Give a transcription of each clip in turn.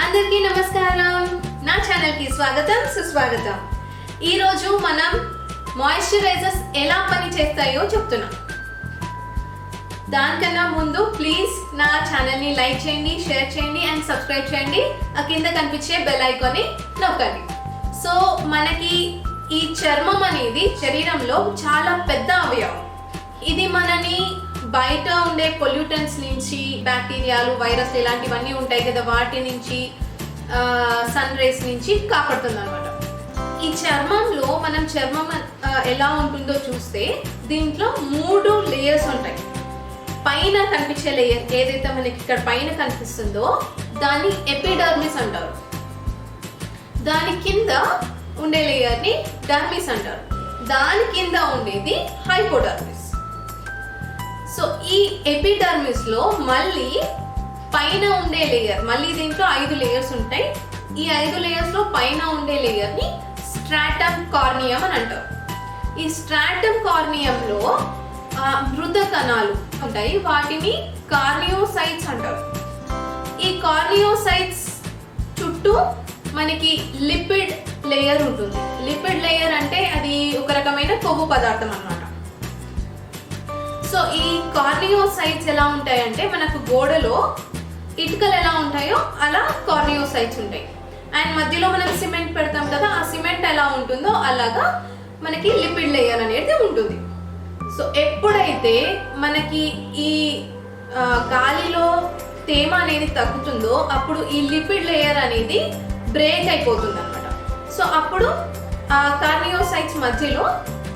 అందరికీ నమస్కారం. నా ఛానల్ కి స్వాగతం సుస్వాగతం. ఈ రోజు మనం మాయిశ్చరైజర్స్ ఎలా పని చేస్తాయో చెప్తున్నాం. దానికన్నా ముందు ప్లీజ్ నా ఛానల్ ని లైక్ చేయండి, షేర్ చేయండి అండ్ సబ్స్క్రైబ్ చేయండి. ఆ కింద కనిపించే బెల్ ఐకాన్ ని నొక్కండి. సో మనకి ఈ చర్మం అనేది శరీరంలో చాలా పెద్ద అవయవం. ఇది మనని బయట ఉండే పొల్యూటెంట్స్ నుంచి, బ్యాక్టీరియాలు, వైరస్ ఇలాంటివన్నీ ఉంటాయి కదా, వాటి నుంచి, సన్ రేస్ నుంచి కాపాడుతుంది అనమాట. ఈ చర్మంలో మనం చర్మం ఎలా ఉంటుందో చూస్తే దీంట్లో 3 లేయర్స్ ఉంటాయి. పైన కనిపించే లేయర్ ఏదైతే మనకి ఇక్కడ పైన కనిపిస్తుందో దాన్ని ఎపిడర్మిస్ అంటారు. దాని కింద ఉండే లేయర్ ని డర్మిస్ అంటారు. దాని కింద ఉండేది హైపోడర్మిస్. సో ఈ ఎపిడర్మిస్ లో మళ్ళీ పైన ఉండే లేయర్, మళ్ళీ దీంట్లో 5 లేయర్స్ ఉంటాయి. ఈ 5 లేయర్స్ లో పైన ఉండే లేయర్ ని స్ట్రాటమ్ కార్నియం అని అంటారు. ఈ స్ట్రాటమ్ కార్నియం లో మృత కణాలు ఉంటాయి, వాటిని కార్నియోసైట్స్ అంటారు. ఈ కార్నియోసైట్స్ చుట్టూ మనకి లిపిడ్ లేయర్ ఉంటుంది. లిపిడ్ లేయర్ అంటే అది ఒక రకమైన కొవ్వు పదార్థం అన్నమాట. సో ఈ కార్నియోసైట్స్ ఎలా ఉంటాయంటే మనకు గోడలో ఇటుకలు ఎలా ఉంటాయో అలా కార్నియోసైట్స్ ఉంటాయి. అండ్ మధ్యలో మనం సిమెంట్ పెడతాం కదా, ఆ సిమెంట్ ఎలా ఉంటుందో అలాగా మనకి లిపిడ్ లేయర్ అనేది ఉంటుంది. సో ఎప్పుడైతే మనకి ఈ గాలిలో తేమ అనేది తగ్గుతుందో అప్పుడు ఈ లిపిడ్ లేయర్ అనేది బ్రేక్ అయిపోతుంది అనమాట. సో అప్పుడు ఆ కార్నియోసైట్స్ మధ్యలో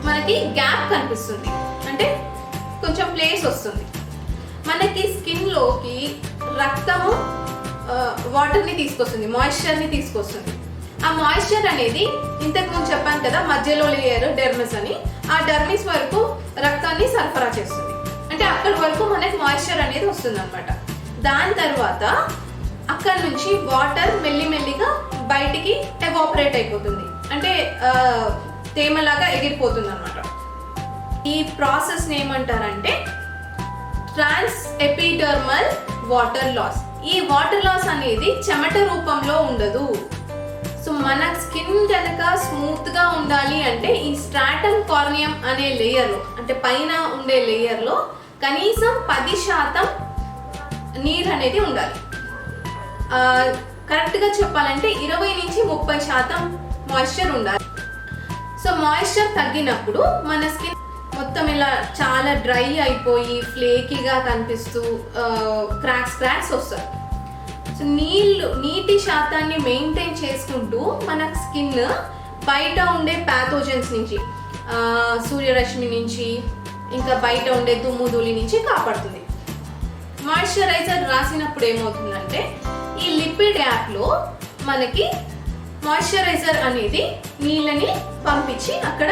మనకి గ్యాప్ కనిపిస్తుంది, అంటే కొంచెం ప్లేస్ వస్తుంది. మనకి స్కిన్ లోకి రక్తము వాటర్ ని తీసుకొస్తుంది, మాయిశ్చర్ ని తీసుకొస్తుంది. ఆ మాయిశ్చర్ అనేది ఇంతకు ముందు చెప్పాను కదా, మధ్యలో లేయర్ డెర్మిస్ అని, ఆ డెర్మిస్ వరకు రక్తాన్ని సరఫరా చేస్తుంది. అంటే అక్కడి వరకు మనకి మాయిశ్చర్ అనేది వస్తుంది అనమాట. దాని తర్వాత అక్కడ నుంచి వాటర్ మెల్లిమెల్లిగా బయటికి ఎవాపరేట్ అయిపోతుంది, అంటే తేమలాగా ఎగిరిపోతుంది అనమాట. ఈ ప్రాసెస్ ఏమంటారంటే ట్రాన్స్ ఎపిడర్మల్ వాటర్ లాస్. ఈ వాటర్ లాస్ అనేది చెమట రూపంలో ఉండదు. సో మన స్కిన్ కనుక స్మూత్ గా ఉండాలి అంటే ఈ స్ట్రాటమ్ కార్నియం అనే లేయర్ లో, అంటే పైన ఉండే లేయర్ లో కనీసం 10% నీరు అనేది ఉండాలి. కరెక్ట్ గా చెప్పాలంటే 20 నుంచి 30% మాయిశ్చర్ ఉండాలి. సో మాయిశ్చర్ తగ్గినప్పుడు మన స్కిన్ మొత్తం ఇలా చాలా డ్రై అయిపోయి ఫ్లేకీగా కనిపిస్తూ క్రాక్స్ వస్తాయి. సో నీటి శాతాన్ని మెయింటైన్ చేసుకుంటూ మన స్కిన్ బయట ఉండే ప్యాథోజన్స్ నుంచి, సూర్యరశ్మి నుంచి, ఇంకా బయట ఉండే దుమ్ము ధూళి నుంచి కాపాడుతుంది. మాయిశ్చరైజర్ రాసినప్పుడు ఏమవుతుందంటే ఈ లిపిడ్ గ్యాప్ లో మనకి మాయిశ్చరైజర్ అనేది నీళ్ళని పంపించి అక్కడ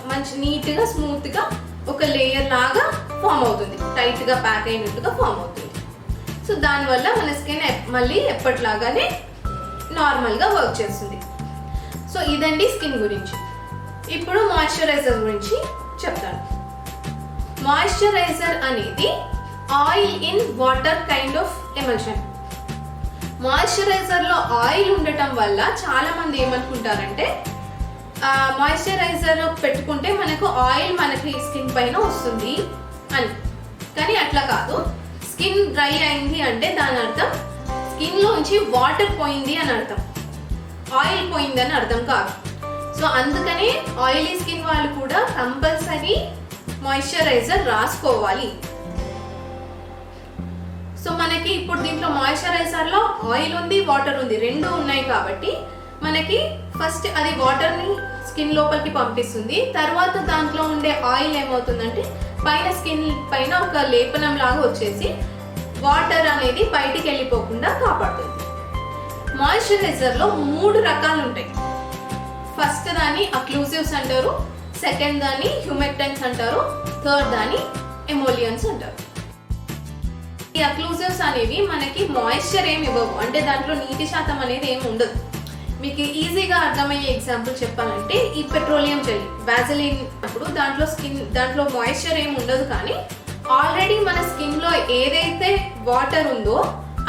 మంచి నీట్ గా స్మూత్ గా ఒక లేయర్ లాగా ఫామ్ అవుతుంది, టైట్ గా ప్యాక్ అయినట్టుగా ఫామ్ అవుతుంది. సో దానివల్ల మన స్కిన్ మళ్ళీ ఎప్పటిలాగానే నార్మల్ గా వర్క్ చేస్తుంది. సో ఇదండి స్కిన్ గురించి. ఇప్పుడు మాయిశ్చరైజర్ గురించి చెప్తాను. మాయిశ్చరైజర్ అనేది oil in water kind of emulsion. Moisturiser లో ఆయిల్ ఉండటం వల్ల చాలా మంది ఏమనుకుంటారంటే మాయిశ్చరైజర్ పెట్టుకుంటే మనకు ఆయిల్ మనకి స్కిన్ పైన వస్తుంది అని. కానీ అట్లా కాదు. స్కిన్ డ్రై అయింది అంటే దాని అర్థం స్కిన్ లోంచి వాటర్ పోయింది అని అర్థం, ఆయిల్ పోయింది అని అర్థం కాదు. సో అందుకనే ఆయిలీ స్కిన్ వాళ్ళు కూడా కంపల్సరీ మాయిశ్చరైజర్ రాసుకోవాలి. సో మనకి ఇప్పుడు దీంట్లో మాయిశ్చరైజర్ లో ఆయిల్ ఉంది, వాటర్ ఉంది, 2 ఉన్నాయి కాబట్టి మనకి ఫస్ట్ అది వాటర్ ని స్కిన్ లోపలికి పంపిస్తుంది. తర్వాత దాంట్లో ఉండే ఆయిల్ ఏమవుతుందంటే పైన స్కిన్ పైన ఒక లేపనం లాగా వచ్చేసి వాటర్ అనేది బయటికి వెళ్ళిపోకుండా కాపాడుతుంది. మాయిశ్చరైజర్ లో 3 రకాలు ఉంటాయి. ఫస్ట్ దాన్ని అక్లూజివ్స్ అంటారు, సెకండ్ దాన్ని హ్యూమెక్టెంట్స్ అంటారు, థర్డ్ దాన్ని ఎమోలియన్స్ అంటారు. ఈ అక్లూజివ్స్ అనేవి మనకి మాయిశ్చర్ ఏమి ఇవ్వవు, అంటే దాంట్లో నీటి శాతం అనేది ఏమి ఉండదు. మీకు ఈజీగా అర్థమయ్యే ఎగ్జాంపుల్ చెప్పాలంటే ఈ పెట్రోలియం జెల్లీ వ్యాజిలిన్ అప్పుడు దాంట్లో మాయిశ్చర్ ఏమి ఉండదు, కానీ ఆల్రెడీ మన స్కిన్ లో ఏదైతే వాటర్ ఉందో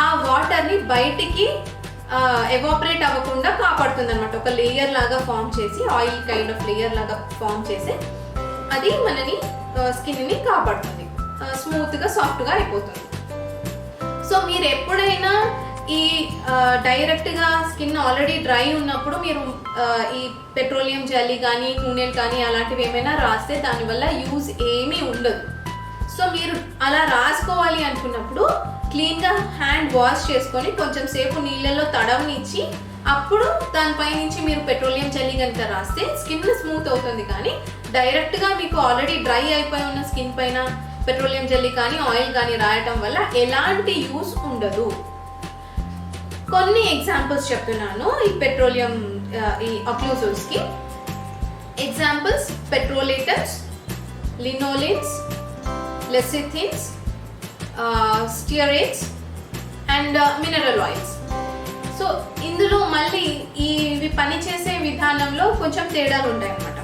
ఆ వాటర్ ని బయటికి ఎవాపరేట్ అవ్వకుండా కాపాడుతుంది అనమాట. ఒక లేయర్ లాగా ఫామ్ చేసి, ఆయిల్ కైండ్ ఆఫ్ లేయర్ లాగా ఫామ్ చేసి అది మనని స్కిన్ ని కాపాడుతుంది, స్మూత్ గా సాఫ్ట్ గా అయిపోతుంది. సో మీరు ఎప్పుడైనా ఈ డైరెక్ట్ గా స్కిన్ ఆల్రెడీ డ్రై ఉన్నప్పుడు మీరు ఈ పెట్రోలియం జెల్లీ కానీ నూనెలు కానీ అలాంటివి ఏమైనా రాస్తే దానివల్ల యూజ్ ఏమీ ఉండదు. సో మీరు అలా రాసుకోవాలి అనుకున్నప్పుడు క్లీన్గా హ్యాండ్ వాష్ చేసుకొని కొంచెం సేపు నీళ్ళలో తడవనిచ్చి అప్పుడు దానిపై నుంచి మీరు పెట్రోలియం జెల్లీ కనుక రాస్తే స్కిన్ స్మూత్ అవుతుంది. కానీ డైరెక్ట్గా మీకు ఆల్రెడీ డ్రై అయిపోయి ఉన్న స్కిన్ పైన పెట్రోలియం జెల్లీ కానీ ఆయిల్ కానీ రాయటం వల్ల ఎలాంటి యూస్ ఉండదు. కొన్ని ఎగ్జాంపుల్స్ చెప్తున్నాను ఈ పెట్రోలియం ఈ అక్లూజివ్స్కి. Examples: petrolatums, lanolins, lecithins, stearates and mineral oils. So ఇందులో మళ్ళీ ఇవి పనిచేసే విధానంలో కొంచెం తేడాలు ఉంటాయి అన్నమాట.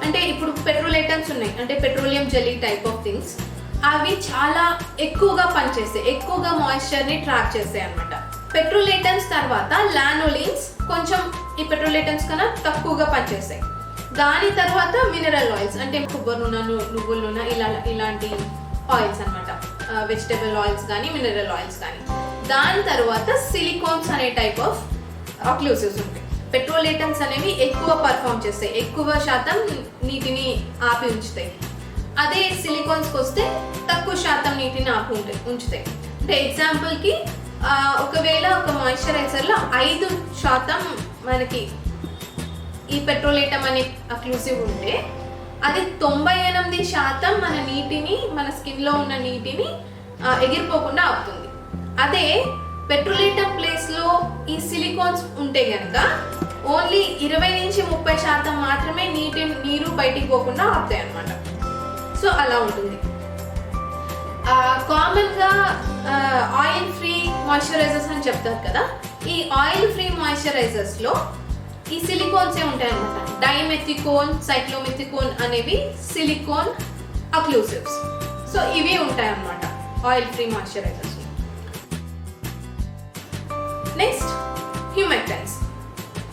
అంటే ఇప్పుడు పెట్రోలేటర్స్ ఉన్నాయి, అంటే petroleum jelly type of things. అవి చాలా ఎక్కువగా పనిచేస్తాయి, ఎక్కువగా మాయిశ్చర్ని ట్రాప్ చేస్తాయి అన్నమాట. పెట్రోలేటర్స్ తర్వాత లానోలిన్స్ కొంచెం ఈ పెట్రోలేటర్స్ కన్నా తక్కువగా పనిచేస్తాయి. దాని తర్వాత మినరల్ ఆయిల్స్, అంటే కొబ్బరి నూనె, నువ్వుల నూనె, ఇలాంటి ఆయిల్స్ అనమాట. వెజిటబుల్ ఆయిల్స్ కానీ మినరల్ ఆయిల్స్ కానీ. దాని తర్వాత సిలికాన్స్ అనే టైప్ ఆఫ్ అక్లూజివ్స్ ఉంటాయి. పెట్రోలేటర్స్ అనేవి ఎక్కువ పర్ఫామ్ చేస్తాయి, ఎక్కువ శాతం నీటిని ఆపి ఉంచుతాయి. అదే సిలికాన్స్కి వస్తే తక్కువ శాతం నీటిని ఆపి ఉంచుతాయి. అంటే ఎగ్జాంపుల్కి ఒకవేళ ఒక మాయిశ్చరైజర్లో 5% మనకి ఈ పెట్రోలేటం అనే అక్లూజివ్ ఉంటే అది 98% మన నీటిని, మన స్కిన్లో ఉన్న నీటిని ఎగిరిపోకుండా ఆపుతుంది. అదే పెట్రోలేటం ప్లేస్లో ఈ సిలికాన్స్ ఉంటే కనుక ఓన్లీ 20-30% మాత్రమే నీరు బయటికి పోకుండా ఆపుతాయి అన్నమాట. సో అలా ఉంటుంది. కామన్గా ఆయిల్ ఫ్రీ మాయిశ్చరైజర్స్ అని చెప్తారు కదా, ఈ ఆయిల్ ఫ్రీ మాయిశ్చరైజర్స్లో ఈ సిలికాన్సే ఉంటాయి అన్నమాట. డైమెథికోన్, సైక్లోమెథికోన్ అనేవి సిలికాన్ అక్లూజివ్స్. సో ఇవి ఉంటాయి అన్నమాట ఆయిల్ ఫ్రీ మాయిశ్చరైజర్స్. నెక్స్ట్ హ్యూమెక్టెన్స్.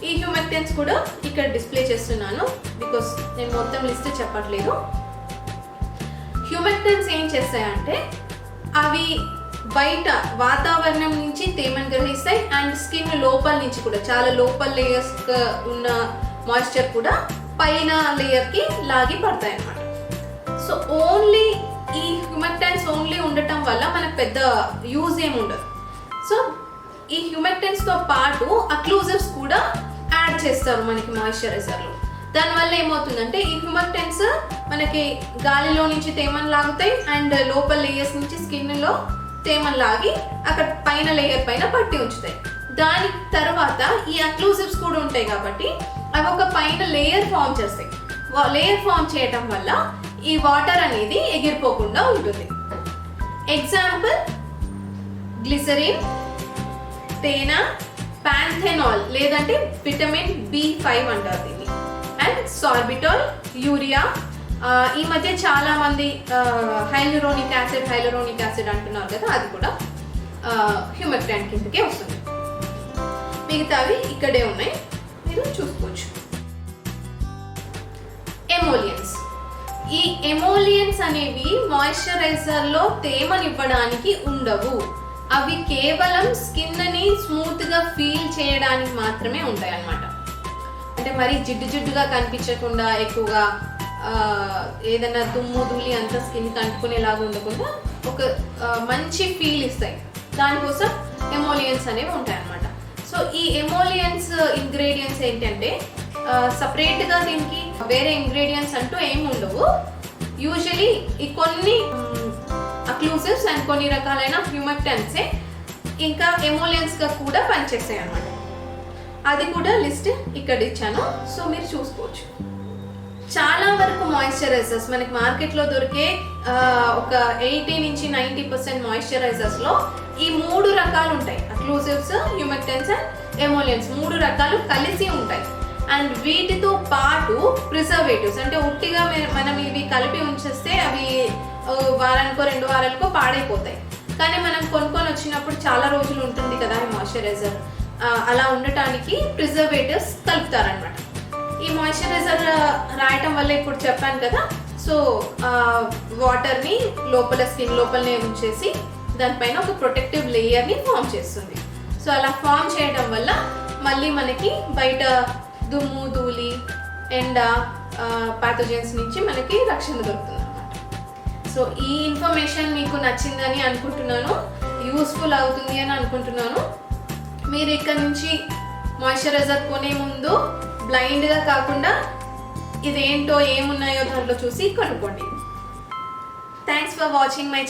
ఈ హ్యూమెక్టెన్స్ కూడా ఇక్కడ డిస్ప్లే చేస్తున్నాను బికాస్ నేను మొత్తం లిస్ట్ చెప్పట్లేదు. హ్యూమెక్టెన్స్ ఏం చేస్తాయంటే అవి బయట వాతావరణం నుంచి తేమను గ్రహిస్తాయి అండ్ స్కిన్ లోపల నుంచి కూడా, చాలా లోపల లేయర్స్ ఉన్న మాయిశ్చర్ కూడా పైన లేయర్కి లాగి పడతాయి అన్నమాట. సో ఓన్లీ ఈ హ్యూమెక్టెన్స్ ఓన్లీ ఉండటం వల్ల మనకు పెద్ద యూజ్ ఏమి ఉండదు. సో ఈ హ్యూమెక్టెన్స్తో పాటు అక్లూజివ్స్ కూడా యాడ్ చేస్తారు మనకి మాయిశ్చరైజర్లో. దానివల్ల ఏమవుతుందంటే ఈ హ్యూమెక్టెన్స్ మనకి గాలిలో నుంచి తేమను లాగుతాయి అండ్ లోపల లేయర్స్ నుంచి స్కిన్లో తేమను లాగి అక్కడ పైన లేయర్ పైన పట్టి ఉంచుతాయి. దాని తర్వాత ఈ అక్లూజివ్స్ కూడా ఉంటాయి కాబట్టి అవి ఒక పైన లేయర్ ఫామ్ చేస్తాయి. లేయర్ ఫామ్ చేయటం వల్ల ఈ వాటర్ అనేది ఎగిరిపోకుండా ఉంటుంది. ఎగ్జాంపుల్: గ్లిసరిన్, తేనె, పాంథెనాల్ లేదంటే విటమిన్ B5 అంటారు దీన్ని, అండ్ సార్బిటాల్, యూరియా. ఈ మధ్య చాలా మంది హైలూరోనిక్ యాసిడ్ అంటున్నారు కదా, అది కూడా హ్యూమెక్టెంట్ కిందకే వస్తుంది. మిగతావి ఇక్కడే ఉన్నాయి, మీరు చూసుకోవచ్చు. ఎమోలియన్స్. ఈ ఎమోలియన్స్ అనేవి మాయిశ్చరైజర్లో తేమనివ్వడానికి ఉండవు. అవి కేవలం స్కిన్ని స్మూత్గా ఫీల్ చేయడానికి మాత్రమే ఉంటాయి అన్నమాట. అంటే మరి జిడ్డుగా కనిపించకుండా, ఎక్కువగా ఏదైనా దుమ్ము ధూళి అంతా స్కిన్కి అంటుకునేలాగా ఉండకుండా ఒక మంచి ఫీల్ ఇస్తాయి. దానికోసం ఎమోలియన్స్ అనేవి ఉంటాయి అన్నమాట. సో ఈ ఎమోలియన్స్ ఇంగ్రీడియంట్స్ ఏంటంటే సపరేట్గా దీనికి వేరే ఇంగ్రీడియంట్స్ అంటూ ఏమి ఉండవు. యూజువలీ ఈ కొన్ని అక్లూజివ్స్ అండ్ కొన్ని రకాలైన హ్యూమెక్టెన్సే ఇంకా ఎమోలియన్స్గా కూడా పనిచేస్తాయి అన్నమాట. అది కూడా లిస్ట్ ఇక్కడ ఇచ్చాను, సో మీరు చూసుకోవచ్చు. చాలా వరకు మాయిశ్చరైజర్స్ మనకి మార్కెట్లో దొరికే ఒక 80-90% మాయిశ్చరైజర్స్లో ఈ 3 రకాలు ఉంటాయి: అక్లూజివ్స్, హ్యూమెక్టెన్స్ అండ్ ఎమోలియన్స్ 3 రకాలు కలిసి ఉంటాయి. అండ్ వీటితో పాటు ప్రిజర్వేటివ్స్ అంటే ఉట్టిగా మనం ఇవి కలిపి ఉంచేస్తే అవి వారానికో 2 వారాలకో పాడైపోతాయి. కానీ మనం కొనుక్కొని వచ్చినప్పుడు చాలా రోజులు ఉంటుంది కదా ఈ మాయిశ్చరైజర్, అలా ఉండటానికి ప్రిజర్వేటివ్స్ కలుపుతారనమాట. ఈ మాయిశ్చరైజర్ రాయటం వల్ల ఇప్పుడు చెప్పాను కదా, సో వాటర్ని లోపల స్కిన్ లోపలనే ఉంచేసి దానిపైన ఒక ప్రొటెక్టివ్ లేయర్ని ఫామ్ చేస్తుంది. సో అలా ఫామ్ చేయడం వల్ల మళ్ళీ మనకి బయట దుమ్ము ధూళి ఎండ పాథోజన్స్ నుంచి మనకి రక్షణ దొరుకుతుంది అన్నమాట. సో ఈ ఇన్ఫర్మేషన్ మీకు నచ్చిందని అనుకుంటున్నాను, యూస్ఫుల్ అవుతుంది అని అనుకుంటున్నాను. మీరు ఇక్కడ నుంచి మాయిశ్చరైజర్ కొనే ముందు బ్లైండ్గా కాకుండా ఇదేంటో ఏమున్నాయో దాంట్లో చూసి కొనుక్కోండి. Thanks for watching my